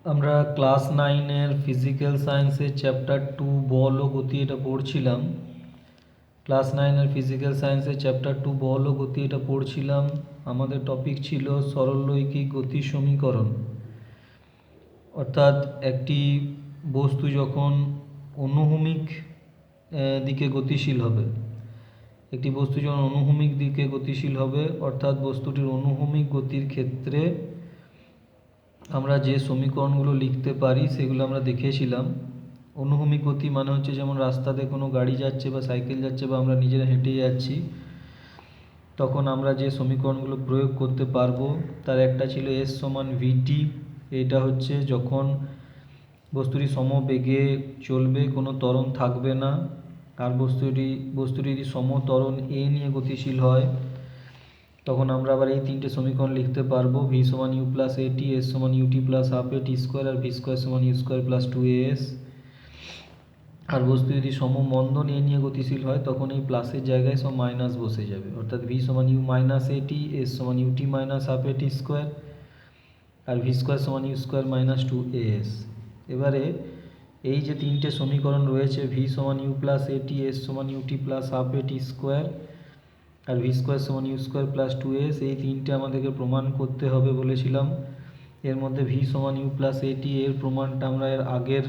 আমরা class 9-এর physical সায়েন্সের chapter 2 বল ও গতি এটা পড়ছিলাম। ক্লাস 9-এর ফিজিক্যাল সায়েন্সের চ্যাপ্টার 2 বল ও গতি এটা পড়ছিলাম। আমাদের টপিক ছিল সরলরৈখিক গতির সমীকরণ। অর্থাৎ একটি বস্তু যখন অনুভূমিক দিকে গতিশীল হবে, একটি বস্তু যখন অনুভূমিক দিকে গতিশীল হবে অর্থাৎ বস্তুটির অনুভূমিক গতির ক্ষেত্রে আমরা যে সমীকরণগুলো লিখতে পারি সেগুলো আমরা দেখেছিলাম। অনুভূমিক গতি মানে হচ্ছে যেমন রাস্তাতে কোনো গাড়ি যাচ্ছে বা সাইকেল যাচ্ছে বা আমরা নিজেরা হেঁটে যাচ্ছি, তখন আমরা যে সমীকরণগুলো প্রয়োগ করতে পারবো তার একটা ছিল S সমান VT। এটা হচ্ছে যখন বস্তুটি সমবেগে চলবে, কোনো ত্বরণ থাকবে না, আর বস্তুটি যদি সমত্বরণ A নিয়ে গতিশীল হয় তখন আমরা আবার এই তিনটে সমীকরণ লিখতে পারবো। V সমান U প্লাস AT, S সমান UT plus half AT square, আর V স্কোয়ার সমান U স্কোয়ার প্লাস 2AS। আর বস্তু যদি সমমন্দন A নিয়ে গতিশীল হয় তখন এই প্লাসের জায়গায় সব মাইনাস বসে যাবে, অর্থাৎ V সমান U মাইনাস AT, S সমান UT minus half AT square, আর V স্কোয়ার সমান U স্কোয়ার মাইনাস 2AS। এবারে এই যে তিনটে সমীকরণ রয়েছে V সমান U প্লাস AT, S সমান UT plus half AT square, আর V স্কোয়ার সমান U স্কোয়ার প্লাস 2AS, এই তিনটে আমাদেরকে প্রমাণ করতে হবে বলেছিলাম। এর মধ্যে V সমান U প্লাস AT এর প্রমাণটা আমরা এর আগের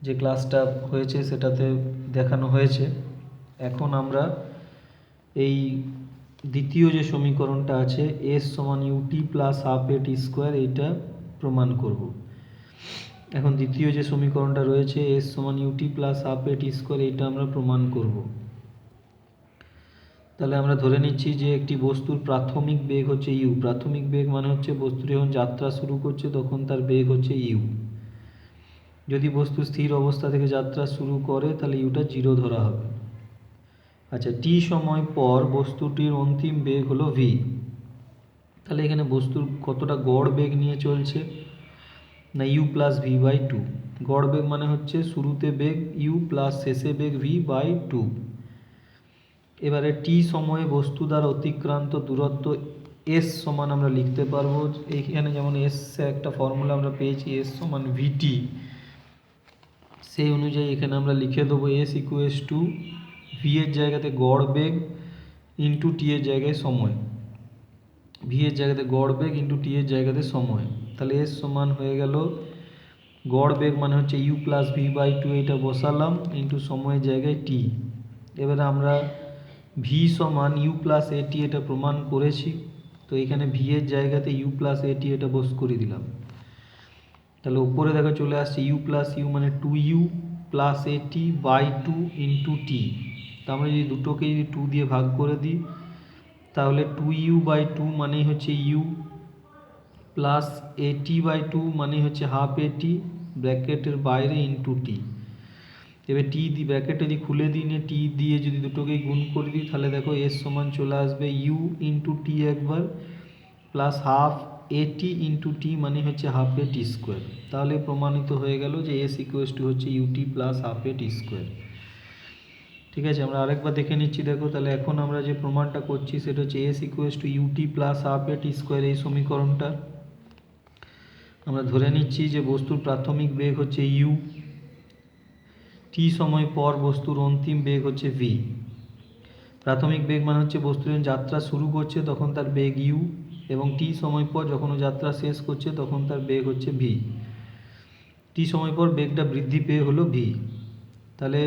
যে ক্লাসটা হয়েছে সেটাতে দেখানো হয়েছে। এখন আমরা এই দ্বিতীয় যে সমীকরণটা আছে S সমান UT plus half AT square, এইটা প্রমাণ করব। এখন দ্বিতীয় যে সমীকরণটা রয়েছে S সমান UT plus half AT square, এইটা আমরা প্রমাণ করব। তাহলে আমরা ধরে নিচ্ছি যে একটি বস্তুর প্রাথমিক বেগ হচ্ছে U। প্রাথমিক বেগ মানে হচ্ছে বস্তু যখন যাত্রা শুরু করছে তখন তার বেগ হচ্ছে U। যদি বস্তু স্থির অবস্থা থেকে যাত্রা শুরু করে তাহলে ইউটা 0 ধরা হবে। আচ্ছা, টি সময় পর বস্তুটির অন্তিম বেগ হলো V। তাহলে এখানে বস্তুর কতটা গড় বেগ নিয়ে চলছে না U প্লাস V বাই 2। গড় বেগ মানে হচ্ছে শুরুতে বেগ U প্লাস শেষে বেগ V বাই 2। এবারে টি সময়ে বস্তু দ্বারা অতিক্রান্ত দূরত্ব S সমান আমরা লিখতে পারবো, এইখানে যেমন S একটা ফর্মুলা আমরা পেয়েছি S সমান VT, সেই অনুযায়ী এখানে আমরা লিখে দেবো S ইকুয়ালস টু V এর জায়গাতে গড় বেগ ইন্টু টি এর জায়গায় সময়। V এর জায়গাতে গড় বেগ ইন্টু টি এর জায়গাতে সময়। তাহলে S সমান হয়ে গেল গড় বেগ মানে হচ্ছে U প্লাস V বাই 2, এটা বসালাম ইন্টু সময়ের জায়গায় T। এবারে আমরা V সমান U প্লাস AT এটা প্রমাণ করেছি, তো এখানে V এর জায়গাতে U প্লাস AT এটা বস করে দিলাম। তাহলে উপরে দেখো চলে আসছে U প্লাস U মানে 2U plus AT by 2 into T। তা আমরা যদি দুটোকে যদি 2 দিয়ে ভাগ করে দিই তাহলে 2U বাই 2 মানেই হচ্ছে U প্লাস AT বাই 2 মানেই হচ্ছে হাফ AT ব্র্যাকেটের বাইরে ইন্টু T। এবার টি দি ব্র্যাকেটে যদি খুলে দিই নিয়ে টি দিয়ে যদি দুটোকেই গুণ করে দিই তাহলে দেখো S সমান চলে আসবে U ইন্টু টি একবার plus half AT into T মানে হচ্ছে হাফ AT স্কোয়ার। তাহলে প্রমাণিত হয়ে গেল যে S ইকুয়ালস টু হচ্ছে UT plus half AT square. ঠিক আছে, আমরা আরেকবার দেখে নিচ্ছি। দেখো তাহলে এখন আমরা যে প্রমাণটা করছি সেটা হচ্ছে S equals to UT plus half AT square. এই সমীকরণটা আমরা ধরে নিচ্ছি যে বস্তুর প্রাথমিক বেগ হচ্ছে U, টি সময় পর বস্তুর অন্তিম বেগ হচ্ছে V। প্রাথমিক বেগ মানে হচ্ছে বস্তু যখন যাত্রা শুরু করছে তখন তার বেগ U, এবং টি সময় পর যখন ও যাত্রা শেষ করছে তখন তার বেগ হচ্ছে V। টি সময় পর বেগটা বৃদ্ধি পেয়ে হলো V। তাহলে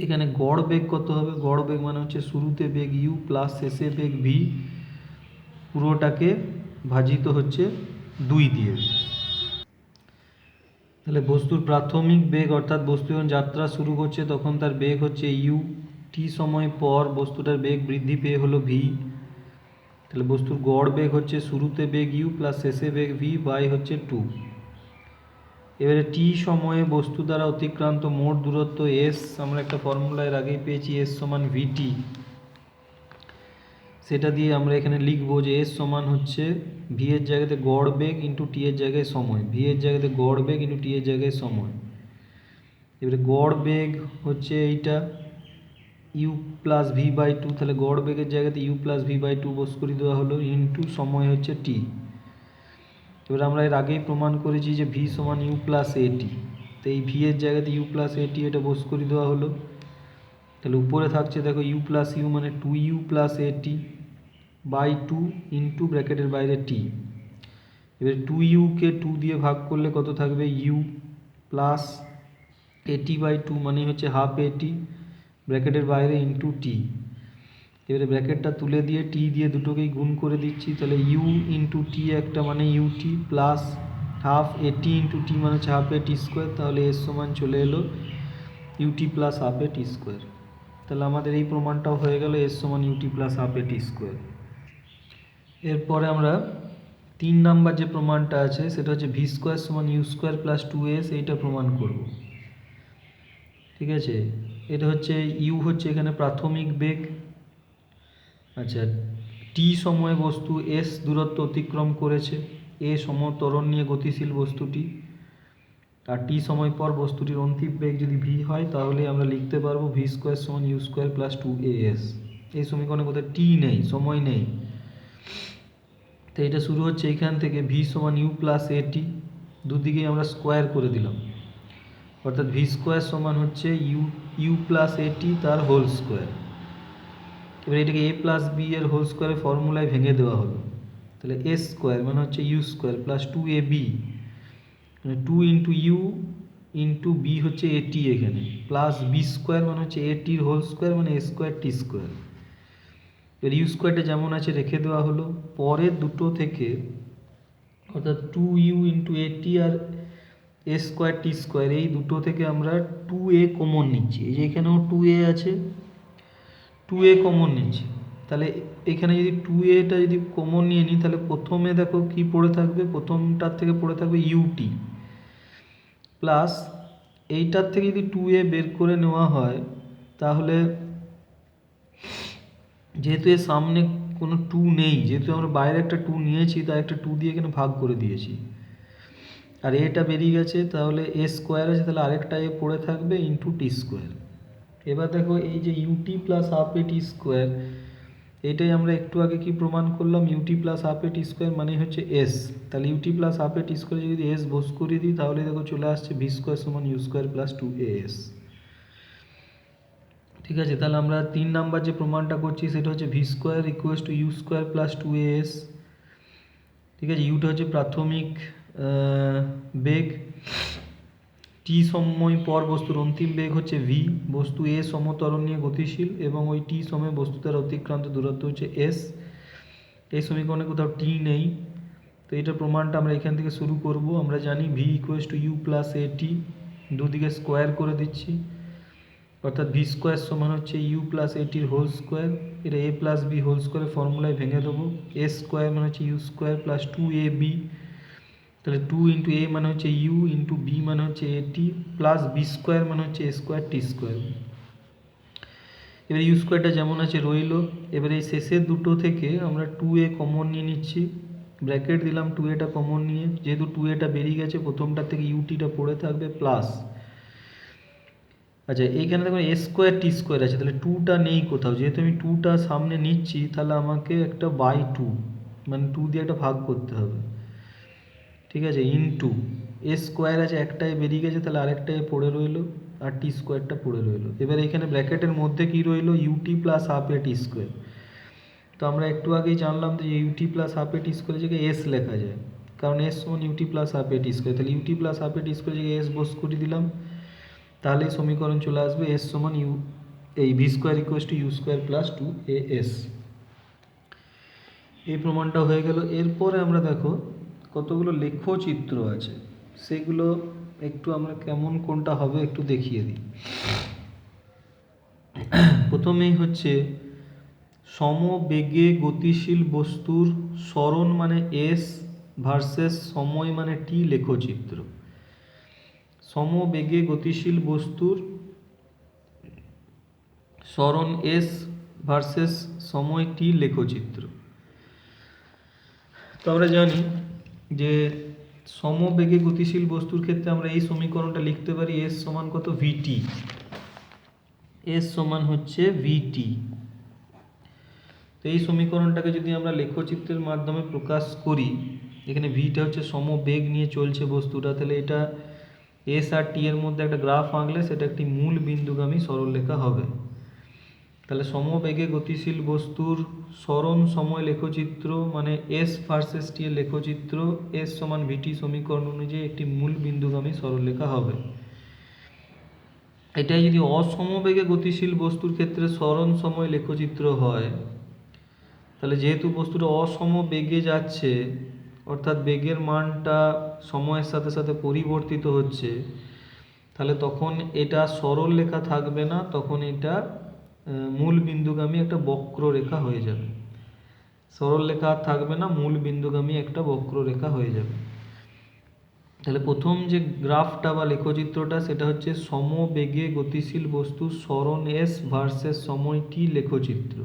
এখানে গড় বেগ কত হবে? গড় বেগ মানে হচ্ছে শুরুতে বেগ U প্লাস শেষে বেগ V, পুরোটাকে ভাজিত হচ্ছে 2 দিয়ে। তাহলে বস্তুর প্রাথমিক বেগ অর্থাৎ বস্তু যখন যাত্রা শুরু করছে তখন তার বেগ হচ্ছে U, টি সময় পর বস্তুটার বেগ বৃদ্ধি পেয়ে হলো V। তাহলে বস্তুর গড় বেগ হচ্ছে শুরুতে বেগ U প্লাস শেষে বেগ V বাই হচ্ছে 2। এবারে টি সময়ে বস্তু দ্বারা অতিক্রান্ত মোট দূরত্ব S, আমরা একটা ফর্মুলা এর আগেই পেয়েছি S সমান VT, সেটা দিয়ে আমরা এখানে লিখবো যে S সমান হচ্ছে V এর জায়গাতে গড় বেগ ইন্টু টি এর জায়গায় সময়। V এর জায়গাতে গড় বেগ ইন্টু টি এর জায়গায় সময়। এবারে গড় বেগ হচ্ছে এইটা U প্লাস V বাই 2, তাহলে গড় বেগের জায়গাতে U প্লাস V বাই 2 বস করে দেওয়া হলো ইন্টু সময় হচ্ছে T। এবার আমরা এর আগেই প্রমাণ করেছি যে ভি সমান ইউ প্লাস এটি, তো এই ভি এর জায়গাতে ইউ প্লাস এটি এটা বস করে দেওয়া হলো। তাহলে উপরে থাকছে দেখো ইউ প্লাস ইউ মানে 2u প্লাস এটি বাই 2 ইন্টু ব্র্যাকেটের বাইরে টি। এবার 2uকে 2 দিয়ে ভাগ করলে কত থাকবে, ইউ প্লাস এটি বাই 2 মানে হচ্ছে হাফ এটি ব্র্যাকেটের বাইরে ইন্টু টি। এবারে ব্র্যাকেটটা তুলে দিয়ে টি দিয়ে দুটোকেই গুণ করে দিচ্ছি, তাহলে ইউ ইন্টু টি একটা মানে ইউটি প্লাস হাফ এটি ইন্টু টি মানে হচ্ছে হাফ এটি স্কোয়ার। তাহলে এর সমান চলে এলো ইউটি প্লাস হাফ এটি স্কোয়ার। তাহলে আমাদের এই প্রমাণটাও হয়ে গেল এর সমান ইউটি প্লাস হাফ এটি স্কোয়ার। এরপরে আমরা 3 নাম্বার যে প্রমাণটা আছে সেটা হচ্ছে ভি স্কোয়ার সমান ইউ স্কোয়ার প্লাস 2s, এইটা প্রমাণ করব। ঠিক আছে, এটা হচ্ছে ইউ হচ্ছে এখানে প্রাথমিক বেগ। আচ্ছা, টি সময়ে বস্তু এস দূরত্ব অতিক্রম করেছে, এ সমত্বরণ নিয়ে গতিশীল বস্তুটি, আর টি সময় পর বস্তুটির অন্তিম বেগ যদি ভি হয় তাহলে আমরা লিখতে পারবো ভি স্কোয়ার সমান ইউ স্কোয়ার প্লাস 2as। এই সমীকরণে কোথাও টি নেই, সময় নেই, তো এটা শুরু হচ্ছে এইখান থেকে ভি সমান ইউ প্লাস এটি, দুদিকেই আমরা স্কোয়ার করে দিলাম, অর্থাৎ ভি স্কোয়ার সমান হচ্ছে ইউ প্লাস এটি তার হোল স্কোয়ার। এবার এটাকে এ প্লাস বি এর হোল স্কোয়ারের ফর্মুলায় ভেঙে দেওয়া হলো, তাহলে এ স্কোয়ার মানে হচ্ছে ইউ স্কোয়ার প্লাস 2ab মানে 2 ইন্টু ইউ ইন্টু বি হচ্ছে এটি এখানে, প্লাস বি স্কোয়ার মানে হচ্ছে এটির হোল স্কোয়ার মানে এ স্কোয়ার টি স্কোয়ার। এবার ইউ স্কোয়ারটা যেমন আছে রেখে দেওয়া হলো, পরের দুটো থেকে অর্থাৎ 2u ইন্টু এটি আর এ স্কোয়ার টি স্কোয়ার এই দুটো থেকে আমরা 2a কমন নিচ্ছি। এই যে এখানেও 2a আছে, 2a কমন নিচ্ছি, তাহলে এখানে যদি 2aটা যদি কমন নিয়ে নিই তাহলে প্রথমে দেখো কি পড়ে থাকবে, প্রথমটার থেকে পড়ে থাকবে ইউটি প্লাস এইটার থেকে যদি 2a বের করে নেওয়া হয় তাহলে যেহেতু এর সামনে কোনো 2 নেই, যেহেতু আমরা বাইরে একটা 2 নিয়েছি তাই একটা 2 দিয়ে এখানে ভাগ করে দিয়েছি, আর এটা বেরিয়ে গেছে, তাহলে এ স্কোয়ার আছে, তাহলে আরেকটা এ পড়ে থাকবে ইন্টু টি স্কোয়ার। এবার দেখো এই যে ইউটি প্লাস হাফ এ টি স্কোয়ার, এটাই আমরা একটু আগে কি প্রমাণ করলাম, ইউটি প্লাস হাফ এ টি স্কোয়ার মানে হচ্ছে এস, তাহলে ইউটি প্লাস হাফ এ টি স্কোয়ার যদি এস বস করে দিই তাহলে দেখো চলে আসছে ভি স্কোয়ার সমান ইউ স্কোয়ার প্লাস 2as। ঠিক আছে, তাহলে আমরা 3 নাম্বার যে প্রমাণটা করছি সেটা হচ্ছে V square equals to U square plus 2as। ঠিক আছে, ইউটা হচ্ছে প্রাথমিক বেগ, টি সময় পর বস্তুর অন্তিম বেগ হচ্ছে ভি, বস্তু এ সমত্বরণ নিয়ে গতিশীল এবং ওই টি সময় বস্তু দ্বারা অতিক্রান্ত দূরত্ব হচ্ছে এস। এই সমীকরণে কোথাও টি নেই, তো এটা প্রমাণটা আমরা এখান থেকে শুরু করব। আমরা জানি V equals to U plus AT, দুদিকে স্কোয়ার করে দিচ্ছি, অর্থাৎ ভি স্কোয়ার সমান হচ্ছে ইউ প্লাস এটির হোল স্কোয়ার, এটা এ প্লাস বি হোল স্কোয়ারের ফর্মুলায় ভেঙে দেবো, এ স্কোয়ার মানে হচ্ছে ইউ স্কোয়ার প্লাস 2ab, তাহলে 2 ইন্টু এ মানে হচ্ছে ইউ ইন্টু বি মানে হচ্ছে এটি প্লাস বি স্কোয়ার মানে হচ্ছে এ স্কোয়ার টি স্কোয়ার। এবার ইউ স্কোয়ারটা যেমন আছে রইল। এবার এই শেষের দুটো থেকে আমরা 2a কমন নিয়ে নিচ্ছি, ব্র্যাকেট দিলাম 2aটা কমন নিয়ে, যেহেতু 2aটা বেরিয়ে গেছে প্রথমটার থেকে ইউটিটা পড়ে থাকবে প্লাস, আচ্ছা এইখানে দেখো এ স্কোয়ার টি স্কোয়ার আছে, তাহলে 2টা নেই কোথাও, যেহেতু আমি 2টা সামনে নিচ্ছি তাহলে আমাকে একটা বাই 2 মানে 2 দিয়ে একটা ভাগ করতে হবে। ঠিক আছে, ইনটু এ স্কোয়ার আছে একটাই বেরিয়ে গেছে, তাহলে আরেকটাই পড়ে রইলো আর টি স্কোয়ারটা পড়ে রইলো। এবার এখানে ব্র্যাকেটের মধ্যে কি রইলো, ইউটি প্লাস হাফ এ টি স্কোয়ার। তো আমরা একটু আগেই জানলাম যে ইউটি প্লাস হাফ এ টি স্কোয়ারের জায়গায় এস লেখা যায়, কারণ এস সমান ইউটি প্লাস হাফ এ টি স্কোয়ার, তাহলে ইউটি প্লাস হাফ এ টি স্কোয়ারের জায়গায় এস বস করে দিলাম, তাহলে সমীকরণ চলে আসবে এস সমান ইউ এই V square equals to U square plus 2as। এই প্রমাণটা হয়ে গেল। এরপরে আমরা দেখো কতগুলো লেখচিত্র আছে, সেগুলো একটু আমরা কেমন কোনটা হবে একটু দেখিয়ে দিই। প্রথমেই হচ্ছে সমবেগে গতিশীল বস্তুর সরণ মানে এস ভার্সেস সময় মানে টি লেখচিত্র। সমবেগে গতিশীল বস্তুর সরণ এস ভার্সেস সময় টি লেখচিত্র। তো আমরা জানি যে সমবেগে গতিশীল বস্তুর ক্ষেত্রে আমরা এই সমীকরণটা লিখতে পারি, এস সমান কত, ভিটি, এস সমান হচ্ছে ভিটি। তো এই সমীকরণটাকে যদি আমরা লেখচিত্রের মাধ্যমে প্রকাশ করি এখানে ভিটা হচ্ছে সমবেগ নিয়ে চলছে বস্তুটা, তাহলে এটা এস আর টি এর মধ্যে একটা গ্রাফ আঁকলে সেটা একটি মূল বিন্দুগামী সরলরেখা হবে। তাহলে সমবেগে গতিশীল বস্তুর সরণ সময় লেখচিত্র মানে এস ভার্সেস টি এর লেখচিত্র এস সমান ভিটি সমীকরণ অনুযায়ী একটি মূল বিন্দুগামী সরলরেখা হবে। এটাই যদি অসমবেগে গতিশীল বস্তুর ক্ষেত্রে সরণ সময় লেখচিত্র হয়, তাহলে যেহেতু বস্তুটা অসমবেগে যাচ্ছে অর্থাৎ বেগের মানটা সময়ের সাথে সাথে পরিবর্তিত হচ্ছে, তাহলে তখন এটা সরল রেখা থাকবে না, তখন এটা মূল বিন্দুগামী একটা বক্ররেখা হয়ে যাবে। সরল রেখা আর থাকবে না, মূল বিন্দুগামী একটা বক্ররেখা হয়ে যাবে। তাহলে প্রথম যে গ্রাফটা বা লেখচিত্রটা সেটা হচ্ছে সমবেগে গতিশীল বস্তু সরণ এস ভার্সেস সময় টি লেখচিত্র।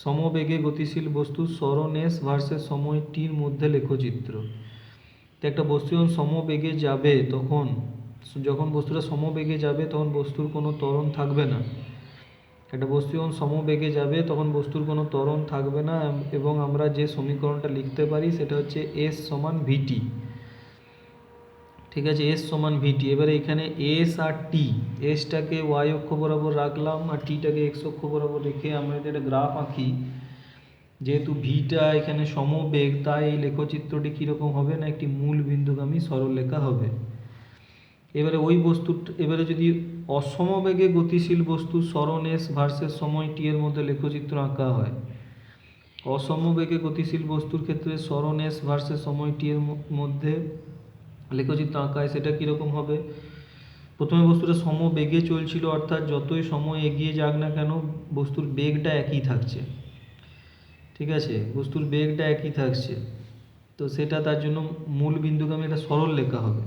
সমবেগে গতিশীল বস্তু সরণ এস ভার্সেস সময় টির মধ্যে লেখচিত্র। তো একটা বস্তু যখন সমবেগে যাবে যখন বস্তুটা সমবেগে যাবে তখন বস্তুর কোনো ত্বরণ থাকবে না। একটা বস্তু যখন সমবেগে যাবে তখন বস্তুর কোনো ত্বরণ থাকবে না, এবং আমরা যে সমীকরণটা লিখতে পারি সেটা হচ্ছে এস সমান ভিটি। ঠিক আছে, এস সমান ভিটি। এবারে এখানে এস আর টি, এসটাকে ওয়াই অক্ষ বরাবর রাখলাম আর টিটাকে এক্স অক্ষ বরাবর রেখে আমরা যদি একটা গ্রাফ আঁকি, যেহেতু ভিটা এখানে সমবেগ তাই এই লেখচিত্রটি কীরকম হবে না একটি মূল বিন্দুগামী সরলরেখা হবে। এবারে যদি অসমবেগে গতিশীল বস্তু সরণ এস ভার্সেস সময় টি এর মধ্যে লেখচিত্র আঁকা হয়, অসমবেগে গতিশীল বস্তুর ক্ষেত্রে সরণ এস ভার্সেস সময় টি এর মধ্যে লেখচিত্র আঁকা হয়, সেটা কীরকম হবে? প্রথমে বস্তুটা সমবেগে চলছিল, অর্থাৎ যতই সময় এগিয়ে যাক না কেন বস্তুর বেগটা একই থাকছে। ঠিক আছে, বস্তুর বেগটা একই থাকছে, তো সেটা তার জন্য মূল বিন্দুগামী একটা সরল রেখা হবে।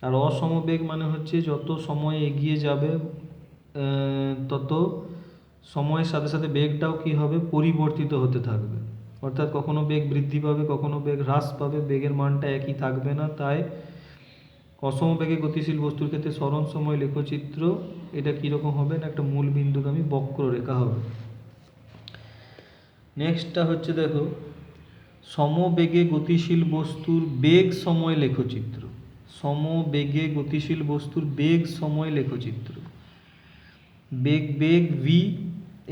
আর অসমবেগ মানে হচ্ছে যত সময় এগিয়ে যাবে তত সময়ের সাথে সাথে বেগটাও কী হবে, পরিবর্তিত হতে থাকবে। অর্থাৎ কখনো বেগ বৃদ্ধি পাবে, কখনো বেগ হ্রাস পাবে, বেগের মানটা একই থাকবে না। তাই অসমবেগে গতিশীল বস্তুর ক্ষেত্রে সরণ সময় লেখচিত্র এটা কীরকম হবে না একটা মূল বিন্দুগামী বক্ররেখা হবে। নেক্সটটা হচ্ছে দেখো সমবেগে গতিশীল বস্তুর বেগ সময় লেখচিত্র। সমবেগে গতিশীল বস্তুর বেগ সময় লেখচিত্র। বেগ ভি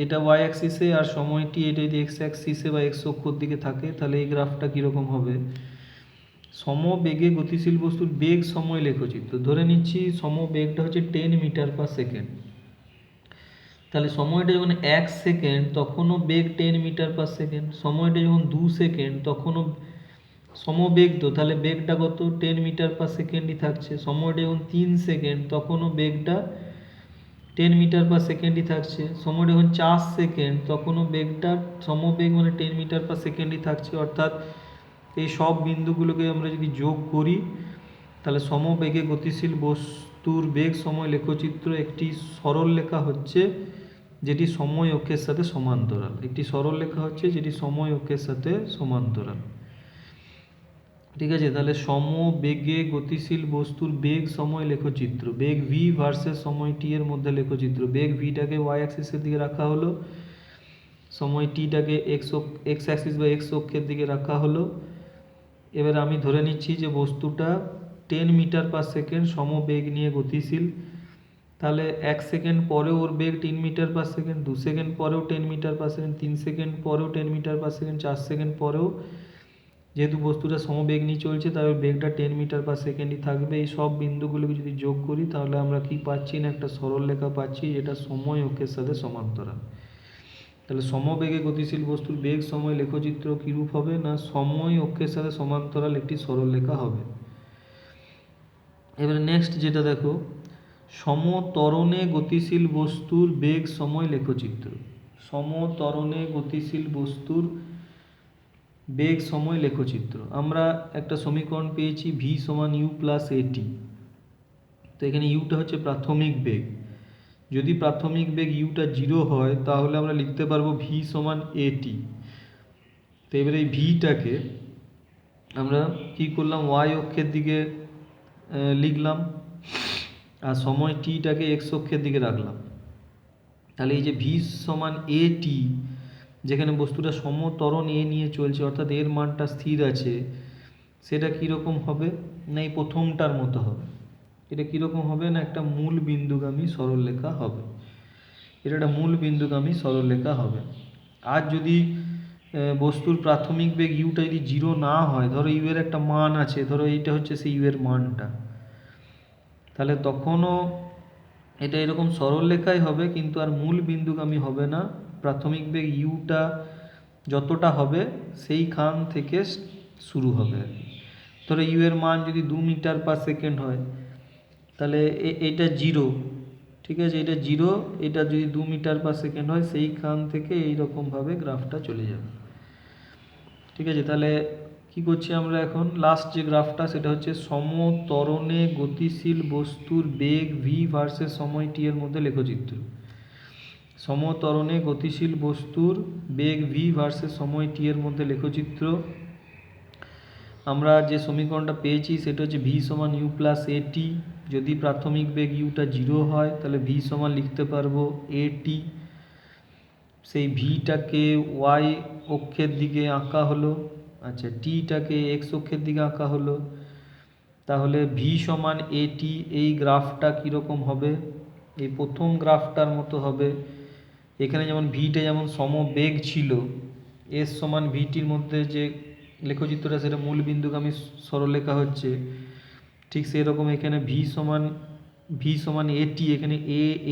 এটা ওয়াই অ্যাক্সিসে আর সময়টি এটা যদি এক্স অ্যাক্সিসে বা এক্স অক্ষর দিকে থাকে, তাহলে এই গ্রাফটা কীরকম হবে? সমবেগে গতিশীল বস্তুর বেগ সময় লেখচিত্র। ধরে নিচ্ছি সমবেগটা হচ্ছে 10 মিটার পার সেকেন্ড। তাহলে সময়টা যখন 1 সেকেন্ড তখনও বেগ 10 মিটার পার সেকেন্ড। সময়টা যখন 2 সেকেন্ড তখনও সমবেগ, তো তাহলে বেগটা কত? 10 মিটার পার সেকেন্ডই থাকছে। সময়টা যখন 3 সেকেন্ড তখনও বেগটা 10 মিটার পার সেকেন্ডই থাকছে। সময়টা যখন 4 সেকেন্ড তখনও বেগটা সমবেগ মানে 10 মিটার পার সেকেন্ডই থাকছে। অর্থাৎ এই সব বিন্দুগুলোকে আমরা যদি যোগ করি তাহলে সমবেগে গতিশীল বস্তুর বেগ সময় লেখচিত্র একটি সরল রেখা হচ্ছে যেটি সময় অক্ষের সাথে সমান্তরাল। একটি সরল রেখা হচ্ছে যেটি সময় অক্ষের সাথে সমান্তরাল। ঠিক আছে, তাহলে সমবেগে গতিশীল বস্তুর বেগ সময় লেখচিত্র, বেগ ভি ভার্সেস সময় টি এর মধ্যে লেখচিত্র। বেগ ভিটাকে ওয়াই অ্যাক্সিসের দিকে রাখা হলো, সময় টিটাকে এক্স অ্যাক্সিস বা এক্স অক্ষের দিকে রাখা হলো। এবার আমি ধরে নিচ্ছি যে বস্তুটা 10 মিটার পার সেকেন্ড সমবেগ নিয়ে গতিশীল। তাহলে 1 সেকেন্ড পরেও ওর বেগ 3 মিটার পার সেকেন্ড, 2 সেকেন্ড পরেও 10 মিটার পার সেকেন্ড, 3 সেকেন্ড পরেও 10 মিটার পার সেকেন্ড, 4 সেকেন্ড পরেও, যেহেতু বস্তুটা সমবেগ নিয়ে চলছে তাই ওর বেগটা 10 মিটার পার সেকেন্ডই থাকবে। এই সব বিন্দুগুলোকে যদি যোগ করি তাহলে আমরা কি পাচ্ছি না একটা সরল রেখা পাচ্ছি যেটা সময় অক্ষের সাথে সমান্তরাল। তাহলে সমবেগে গতিশীল বস্তুর বেগ সময় লেখচিত্র কীরূপ হবে না সময় অক্ষের সাথে সমান্তরাল একটি সরল রেখা হবে। এবারে নেক্সট যেটা দেখো সমত্বরণে গতিশীল বস্তুর বেগ সময় লেখচিত্র। সমত্বরণে গতিশীল বস্তুর বেগ সময় লেখচিত্র। আমরা একটা সমীকরণ পেয়েছি ভি সমান ইউ প্লাস এটি। তো এখানে ইউটা হচ্ছে প্রাথমিক বেগ। যদি প্রাথমিক বেগ ইউটা 0 হয় তাহলে আমরা লিখতে পারবো ভি সমান এটি। তো এবারে এই ভিটাকে আমরা কি করলাম, ওয়াই অক্ষের দিকে লিখলাম আর সময় টিটাকে এক্স অক্ষের দিকে রাখলাম। তাহলে এই যে ভি সমান এটি, যেখানে বস্তুটা সমত্বরণ এ নিয়ে চলছে, অর্থাৎ এর মানটা স্থির আছে, সেটা কীরকম হবে না এই প্রথমটার মতো হবে। এটা কীরকম হবে না একটা মূল বিন্দুগামী সরলরেখা হবে। এটা একটা মূল বিন্দুগামী সরলরেখা হবে। আর যদি বস্তুর প্রাথমিক বেগ ইউটা যদি 0 না হয়, ধরো ইউ এর একটা মান আছে, ধরো এইটা হচ্ছে সেই ইউ এর মানটা, তাহলে তখনও এটা এরকম সরলরেখাই হবে, কিন্তু আর মূল বিন্দুগামী হবে না। প্রাথমিক বেগ ইউটা যতটা হবে সেইখান থেকে শুরু হবে আর কি। ধরো ইউ এর মান যদি 2 মিটার/সেকেন্ড হয়, তাহলে এটা 0, ঠিক আছে, এটা 0, এটা যদি 2 মিটার/সেকেন্ড হয় সেইখান থেকে এইরকমভাবে গ্রাফটা চলে যাবে। ঠিক আছে, তাহলে কি করছি আমরা এখন, লাস্ট যে গ্রাফটা সেটা হচ্ছে সমত্বরণে গতিশীল বস্তুর বেগ ভি ভার্সেস সময় টি এর মধ্যে লেখচিত্র। সমত্বরণে গতিশীল বস্তুর বেগ ভি ভার্সেস সময় টি এর মধ্যে লেখচিত্র। আমরা যে সমীকরণটা পেয়েছি সেটা হচ্ছে ভি সমান ইউ প্লাস এটি। যদি প্রাথমিক বেগ ইউটা 0 হয় তাহলে ভি সমান লিখতে পারবো এটি। সেই ভিটাকে ওয়াই অক্ষের দিকে আঁকা হলো, আচ্ছা টিটাকে এক্স অক্ষের দিকে আঁকা হলো। তাহলে ভি সমান এটি, এই গ্রাফটা কীরকম হবে, এই প্রথম গ্রাফটার মতো হবে। এখানে যেমন ভিটা যেমন সমবেগ ছিল, এস সমান ভিটির মধ্যে যে লেখচিত্রটা সেটা মূল বিন্দুগামী সরলরেখা হচ্ছে, ঠিক সেরকম এখানে ভি সমান এটি, এখানে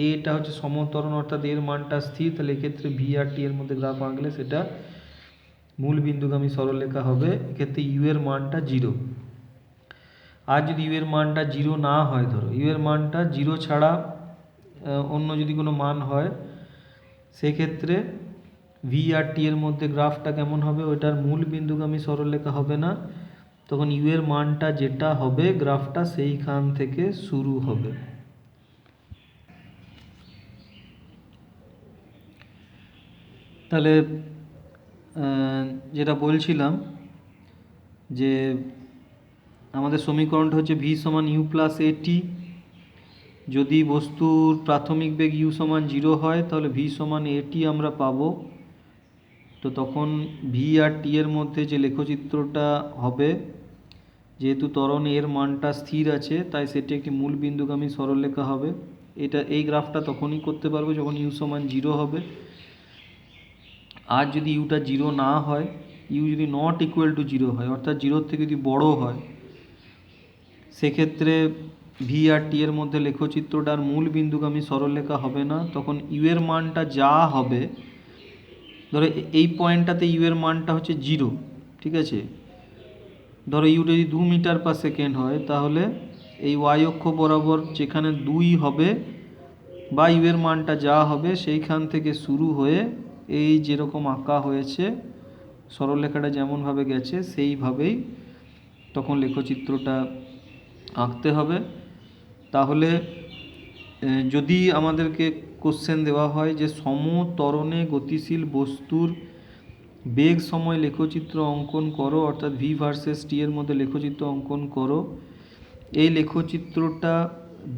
এটা হচ্ছে সমত্বরণ, অর্থাৎ এর মানটা স্থির, তাহলে এক্ষেত্রে ভি আর টি এর মধ্যে গ্রাফ আঁকলে সেটা মূল বিন্দুগামী সরলরেখা হবে। এক্ষেত্রে ইউ এর মানটা 0। আর যদি ইউ এর মানটা 0 না হয়, ধরো ইউ এর মানটা 0 ছাড়া অন্য যদি কোনো মান হয়, সেক্ষেত্রে ভি আর টি এর মধ্যে গ্রাফটা কেমন হবে, ওইটার মূল বিন্দুগামী সরলরেখা হবে না, তখন ইউ এর মানটা যেটা হবে গ্রাফটা সেইখান থেকে শুরু হবে। তাহলে যেটা বলছিলাম যে আমাদের সমীকরণটা হচ্ছে ভি সমান ইউ প্লাস এটি। যদি বস্তুর প্রাথমিক বেগ ইউ সমান 0 হয় তাহলে ভি সমান এটি আমরা পাবো। তো তখন ভি আর টি এর মধ্যে যে লেখচিত্রটা হবে, যেহেতু ত্বরণ এর মানটা স্থির আছে তাই সেটি একটি মূল বিন্দুগামী সরলরেখা হবে। এই গ্রাফটা তখনই করতে পারবো যখন ইউ সমান 0 হবে। আর যদি ইউটা 0 না হয়, ইউ যদি নট ইকুয়াল টু 0 হয়, অর্থাৎ 0 থেকে যদি বড় হয়, সেক্ষেত্রে ভি আর টি এর মধ্যে লেখচিত্রটার মূল বিন্দুগামী সরলরেখা হবে না। তখন ইউ এর মানটা যা হবে, ধরো এই পয়েন্টটাতে ইউ এর মানটা হচ্ছে 0, ঠিক আছে, ধরো ইউ যদি 2 মিটার/সেকেন্ড হয়, তাহলে এই ওয়াই অক্ষ বরাবর যেখানে 2 হবে বা ইউ এর মানটা যা হবে সেইখান থেকে শুরু হয়ে এই যেরকম আঁকা হয়েছে সরলরেখাটা যেমনভাবে গেছে সেইভাবেই তখন লেখচিত্রটা আঁকতে হবে। তাহলে যদি আমাদেরকে কোশ্চেন দেওয়া হয় যে সমত্বরণে গতিশীল বস্তুর বেগ সময় লেখচিত্র অঙ্কন করো, অর্থাৎ ভি ভার্সেস টি এর মধ্যে লেখচিত্র অঙ্কন করো, এই লেখচিত্রটা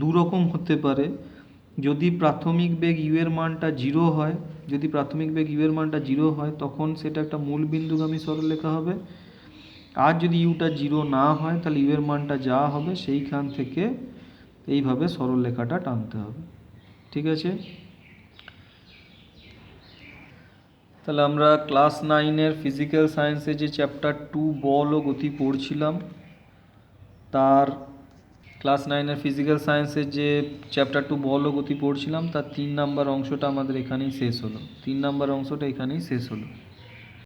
দুরকম হতে পারে। যদি প্রাথমিক বেগ ইউ এর মানটা 0 হয়, যদি প্রাথমিক বেগ ইউ এর মানটা 0 হয় তখন সেটা একটা মূল বিন্দুগামী সরলরেখা হবে। আর যদি ইউটা 0 না হয় তাহলে ইউ এর মানটা যা হবে সেইখান থেকে এইভাবে সরলরেখাটা টানতে হবে। ঠিক আছে, তাহলে আমরা ক্লাস 9-এর ফিজিক্যাল সায়েন্সে যে চ্যাপ্টার 2 বল ও গতি পড়ছিলাম, তার ক্লাস 9-এর ফিজিক্যাল সায়েন্সের যে চ্যাপ্টার 2 বল ও গতি পড়ছিলাম তার 3 নাম্বার অংশটা আমাদের এখানেই শেষ হলো। 3 নাম্বার অংশটা এখানেই শেষ হলো।